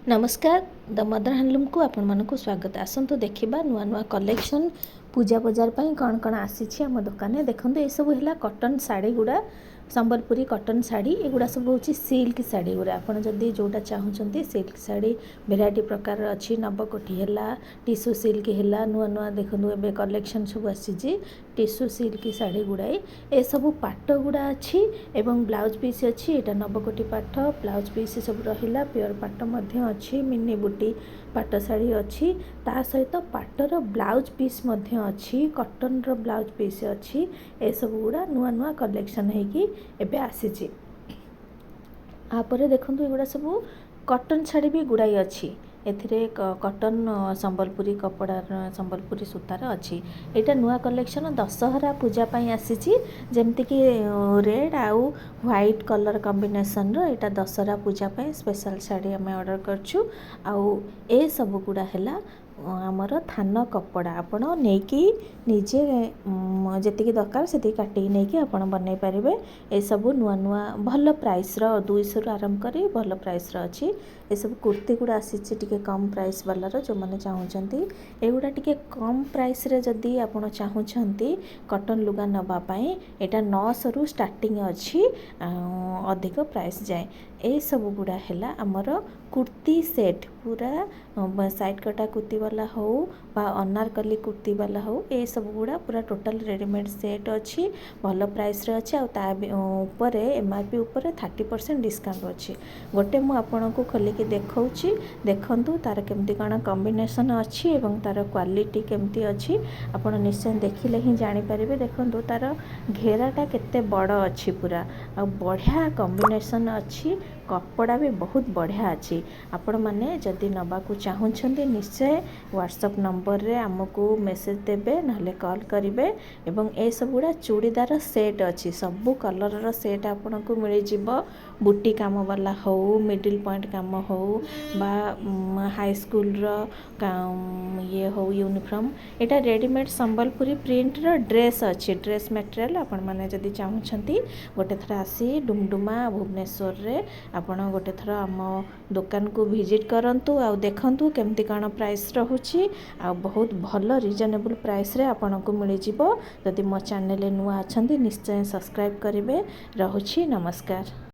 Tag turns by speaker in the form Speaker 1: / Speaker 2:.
Speaker 1: नमस्कार the mother handloom को आपण मानक स्वागत। आसतु देखा नुआ नुआ कलेक्शन पूजा बजार पर कौन कौन आसी आम दुकान देखो ये सब है कॉटन साड़ी गुड़ा संबलपुरी कॉटन साड़ी एगुड़ा सब हूँ सिल्क साड़ी गुड़ा आपड़ जदि जोटा चाहते सिल्क साड़ी भेराइटी प्रकार अच्छी नवकोटी है टिश्यू सिल्क है नुआ नुआ देखो ए कलेक्शन सब आसी टिश्यू सिल्क साड़ी गुड़ाई ए सब पाट गुड़ा अच्छी एवं ब्लाउज पीस अच्छी यहाँ नवकोटी पाट ब्लाउज पीस सब रहा प्योर पाट अच्छी मिनी बुटी पाट साड़ी अच्छी ता सहित पाटर ब्लाउज पीस अच्छी कॉटन रो ब्लाउज पीस अच्छी ए सब गुड़ा नुआ नुआ कलेक्शन होगी एबे आसीची। आपर देखो एगुड़ा सब कॉटन शाड़ी भी गुड़ाई अच्छी एथिरे कॉटन संबलपुरी कपड़ा संबलपुरी सूतार अच्छी यहाँ नुआ कलेक्शन दशहरा पूजा पाई आसीची जेमती कि रेड आउ व्हाइट कलर कॉम्बिनेशन रो यहाँ दशहरा पूजा पाई स्पेशल साड़ी आम ऑर्डर करछु। आउ ए सब गुड़ा है आमर थान कपड़ा आपण नहीं निजे जी दरकार से काटिकी नहीं आप बनई पारे ये सब नुआ नुआ भल प्राइस 200 रु आरंभ कर भल प्राइस अच्छी ये सब कुर्ती गुड़ा आसी कम प्राइस वालार जो मैंने चाहते एगुड़ा टी कम प्राइस रे जदि आप चाहते कॉटन लुगा नापाई यहाँ 900 रु स्टार्टिंग अच्छी अधिक प्राइस जाए ये सब गुड़ा है आमर कुर्ती सेट पूरा साइड कटा कुर्ती वाला हो बा अनारकली कुर्ती वाला हो ये सब गुड़ा पूरा टोटल रेडीमेड सेट अच्छी भल प्राइस रे अच्छी आपर एमआरपी उपर 30% डिस्काउंट अच्छी गोटे मु आपन को खोलिकी देखौछि देखंतु तार केमती कण कॉम्बिनेशन अच्छी एवं तार क्वालिटी केमती अच्छी आपण निश्चय देखिले ही जानि परिबे। देखंतु तार घेराटा केते बड़ अच्छी पूरा आ बढ़िया कॉम्बिनेशन अच्छी कपड़ा भी बहुत बढ़िया अच्छी आपण माने जदि नबाकू चाहूछंती निश्चय व्हाट्सएप नंबर रे हमको मेसेज देबे नहले कॉल करिवे एवं ए सब गुड़ा चूड़ीदार सेट अच्छी सबु कलर रो सेट आपण को मिल जिवो बुटी काम वाला हो मिडिल पॉइंट काम हो बा हाई स्कूल रो ये हो यूनिफॉर्म एटा रेडीमेड संबलपुरी प्रिंट रो ड्रेस अच्छी ड्रेस मटेरियल आपण माने जदि चाहूछंती गोटे थरा आसी डुमडुमा भुवनेश्वर रे आपण गोटे थर आम दुकान को विजिट करंतु आ देखंतु केमती कण प्राइस रहउची आ बहुत भल रिजनेबल प्राइस रे आपण को मिल जिवो। जदि मो चैनल नुआ अछंती निश्चय सब्सक्राइब करिवे। रहउची नमस्कार।